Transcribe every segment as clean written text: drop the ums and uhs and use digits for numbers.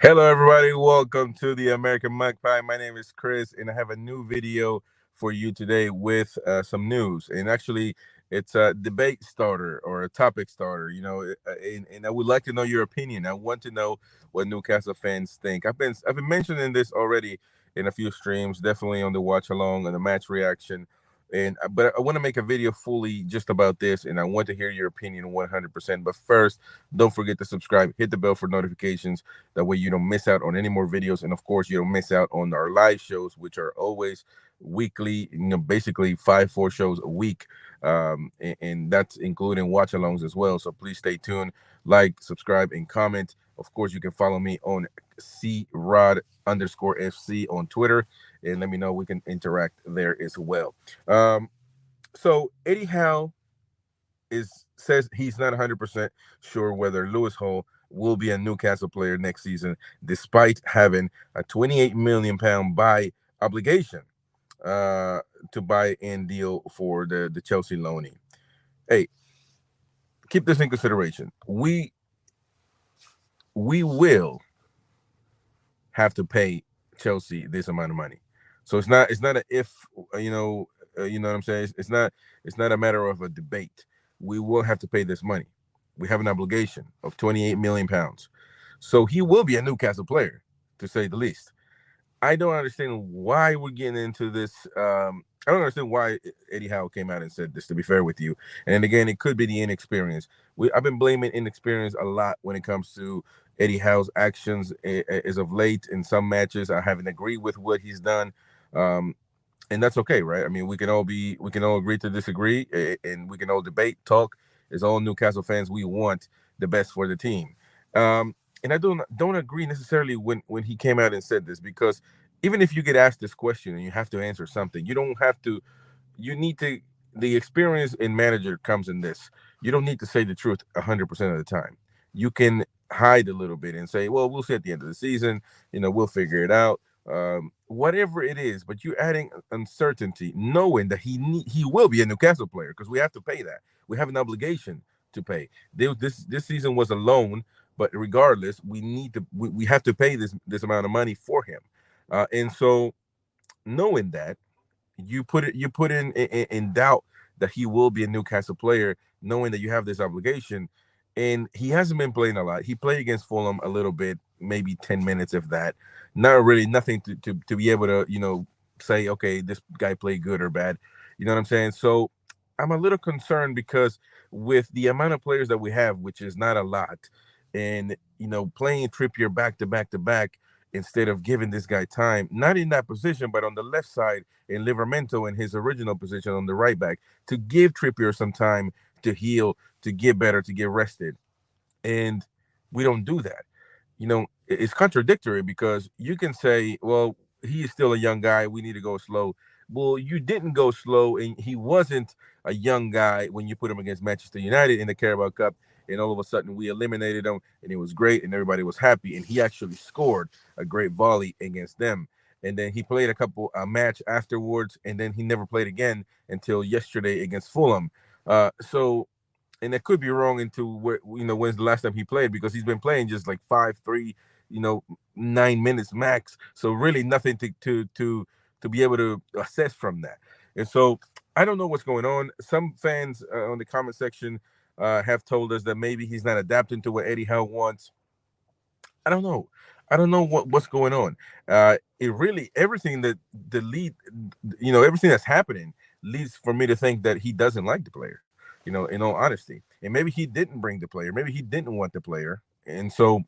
Hello, everybody. Welcome to the American Magpie. My name is Chris, and I have a new video for you today with some news. And actually, it's a debate starter or a topic starter. And I would like to know your opinion. I want to know what Newcastle fans think. I've been mentioning this already in a few streams, definitely on the watch along and the match reaction. But I want to make a video fully just about this, and I want to hear your opinion 100%. But first, don't forget to subscribe, hit the bell for notifications. That way you don't miss out on any more videos. And of course, you don't miss out on our live shows, which are always weekly, basically 4 shows a week. And that's including watch alongs as well. So please stay tuned, like, subscribe, and comment. Of course, you can follow me on crod_FC on Twitter, and let me know. We can interact there as well. So Eddie Howe says he's not 100% sure whether Lewis Hall will be a Newcastle player next season, despite having a 28 million pound buy obligation to buy in deal for the Chelsea loanee. Hey, keep this in consideration. We will have to pay Chelsea this amount of money. So it's not a if you know what I'm saying. It's not a matter of a debate. We will have to pay this money. We have an obligation of 28 million pounds. So he will be a Newcastle player, to say the least. I don't understand why we're getting into this. I don't understand why Eddie Howe came out and said this, to be fair with you. And again, it could be the inexperience. I've been blaming inexperience a lot when it comes to Eddie Howe's actions as of late. In some matches, I haven't agreed with what he's done. And that's okay, right? I mean, we can all agree to disagree, and we can all debate, talk. As all Newcastle fans, we want the best for the team. And I don't agree necessarily when he came out and said this, because even if you get asked this question and you have to answer something, you don't have to. You need to. The experience in manager comes in this. You don't need to say the truth 100% of the time. You can hide a little bit and say, "Well, we'll see at the end of the season. We'll figure it out." Whatever it is, but you're adding uncertainty, knowing that he will be a Newcastle player, because we have to pay that. We have an obligation to pay. This season was a loan, but regardless, we have to pay this amount of money for him. And so, knowing that, you put in doubt that he will be a Newcastle player, knowing that you have this obligation. And he hasn't been playing a lot. He played against Fulham a little bit, maybe 10 minutes, if that. Not really nothing to be able to, say, okay, this guy played good or bad. You know what I'm saying? So I'm a little concerned, because with the amount of players that we have, which is not a lot, and playing Trippier back to back to back, instead of giving this guy time, not in that position, but on the left side in Livramento, in his original position on the right back, to give Trippier some time to heal, to get better, to get rested. And we don't do that. It's contradictory, because you can say, well, he is still a young guy, we need to go slow. Well, you didn't go slow, and he wasn't a young guy when you put him against Manchester United in the Carabao Cup, and all of a sudden we eliminated him, and it was great, and everybody was happy, and he actually scored a great volley against them. And then he played a match afterwards, and then he never played again until yesterday against Fulham. So, and it could be wrong into where, when's the last time he played, because he's been playing just like 5-3, 9 minutes max. So really nothing to be able to assess from that. And so I don't know what's going on. Some fans on the comment section have told us that maybe he's not adapting to what Eddie Howe wants. I don't know. I don't know what's going on. It really, everything that the lead, everything that's happening leads for me to think that he doesn't like the player. In all honesty, and maybe he didn't bring the player. Maybe he didn't want the player, and so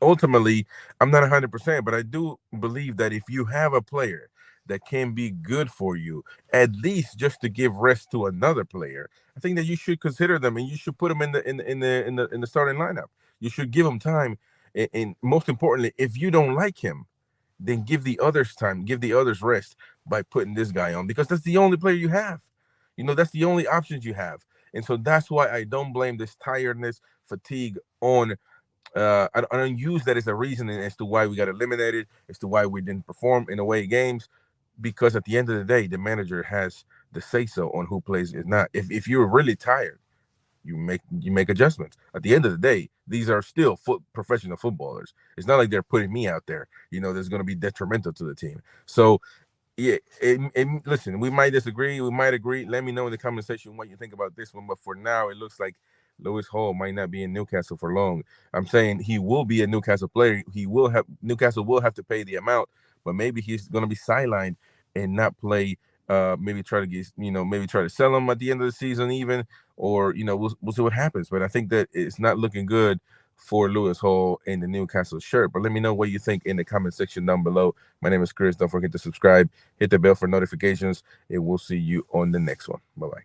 ultimately, I'm not 100%, but I do believe that if you have a player that can be good for you, at least just to give rest to another player, I think that you should consider them, and you should put them in the starting lineup. You should give them time, and most importantly, if you don't like him, then give the others time, give the others rest by putting this guy on, because that's the only player you have. That's the only options you have, and so that's why I don't blame this tiredness, fatigue on. I don't use that as a reason as to why we got eliminated, as to why we didn't perform in away games, because at the end of the day, the manager has the say so on who plays is not. If you're really tired, you make adjustments. At the end of the day, these are still professional footballers. It's not like they're putting me out there, that's going to be detrimental to the team. So yeah, listen, we might disagree, we might agree. Let me know in the comment section what you think about this one. But for now, it looks like Lewis Hall might not be in Newcastle for long. I'm saying he will be a Newcastle player. Newcastle will have to pay the amount, but maybe he's going to be sidelined and not play. Maybe try to get, maybe try to sell him at the end of the season, even, or we'll see what happens. But I think that it's not looking good for Lewis Hall in the Newcastle shirt. But let me know what you think in the comment section down below. My name is Chris. Don't forget to subscribe, hit the bell for notifications, and we'll see you on the next one. Bye-bye.